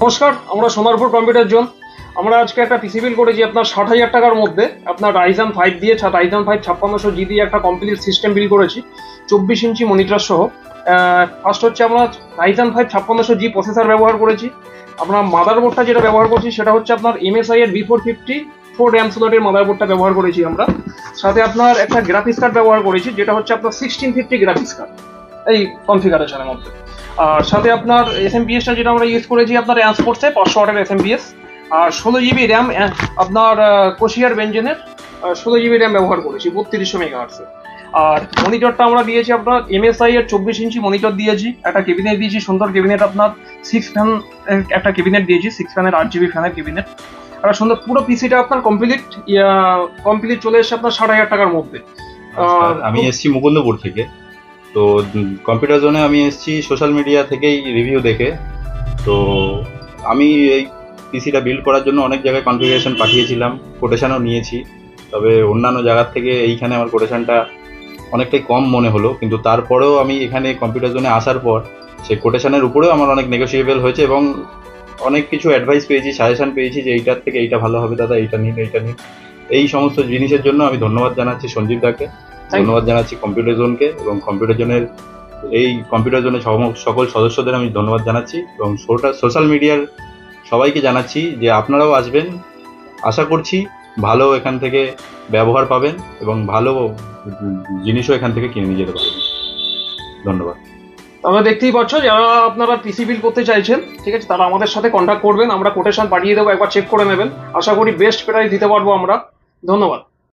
নমস্কার, আমরা Sonarpur computer zone. আমরা আজকে একটা পিসি বিল করেছি আপনার 60,000 টাকার মধ্যে। আপনার রাইজেন 5 দিয়ে, রাইজেন 5 5600G দিয়ে একটা কমপ্লিট সিস্টেম বিল করেছি 24 ইঞ্চি মনিটর সহ। ফার্স্ট হচ্ছে আমরা রাইজেন 5 5600G প্রসেসর ব্যবহার করেছি। আপনার মাদারবোর্ডটা যেটা ব্যবহার করছি সেটা হচ্ছে আপনার MSI এর B450 4 RAM স্লটের মাদারবোর্ডটা ব্যবহার করেছি আমরা। সাথে আপনার একটা গ্রাফিক্স কার্ড ব্যবহার করেছি যেটা হচ্ছে আপনার 1650 গ্রাফিক্স কার্ড এই কনফিগারেশনের মধ্যে। আর সাথে আপনার SMPS-টা যেটা আমরা ইউজ করেছি আপনার অ্যান্সপোর্টসে 500 ওয়াটের SMPS। আর 16GB র্যাম আপনার কোশিয়ার বেঞ্জেনের 16GB র্যাম ব্যবহার করেছি 3200 মেগাহার্টসের। আর মনিটরটা আমরা দিয়েছি আপনার MSI এর 24 ইঞ্চি মনিটর দিয়েছি। একটা ক্যাবিনেট দিয়েছি, সুন্দর ক্যাবিনেট, আপনার 6 ফ্যান একটা ক্যাবিনেট দিয়েছি, 6 ফ্যানের 8GB ফ্যানের ক্যাবিনেট। একটা সুন্দর পুরো পিসিটা আপনার কমপ্লিট চলে এসেছে আপনার 60,000 টাকার মধ্যে। আমি এসেছি মুকুন্দপুর থেকে। তো কম্পিউটার জোনে আমি এসেছি সোশ্যাল মিডিয়া থেকেই রিভিউ দেখে। তো আমি এই পিসিটা বিল্ড করার জন্য অনেক জায়গায় কনফিগারেশন পাঠিয়েছিলাম, কোটেশনও নিয়েছি। তবে অন্যান্য জায়গার থেকে এইখানে আমার কোটেশনটা অনেকটাই কম মনে হলো, কিন্তু তারপরেও আমি এখানে কম্পিউটার জোনে আসার পর সেই কোটেশনের উপরেও আমার অনেক নেগোসিয়েবল হয়েছে এবং অনেক কিছু অ্যাডভাইস পেয়েছি, সাজেশন পেয়েছি যে এইটার থেকে এইটা ভালো হবে দাদা, এইটা নিন এইটা নিন। এই সমস্ত জিনিসের জন্য আমি ধন্যবাদ জানাচ্ছি সঞ্জীব দাকে, ধন্যবাদ জানাচ্ছি কম্পিউটার জোনকে এবং কম্পিউটার জোনের কম্পিউটার জোনের সকল সদস্যদের আমি ধন্যবাদ জানাচ্ছি এবং সোশ্যাল মিডিয়ার সবাইকে জানাচ্ছি যে আপনারাও আসবেন। আশা করছি ভালো এখান থেকে ব্যবহার পাবেন এবং ভালো জিনিসও এখান থেকে কিনে নিয়ে যেতে পারবেন। ধন্যবাদ। আমরা দেখতেই পাচ্ছ যারা আপনারা পিসি বিল করতে চাইছেন, ঠিক আছে, তারা আমাদের সাথে কন্ট্যাক্ট করবেন। আমরা কোটেশন পাঠিয়ে দেবো, একবার চেক করে নেবেন। আশা করি বেস্ট প্রাইস দিতে পারবো আমরা। ধন্যবাদ।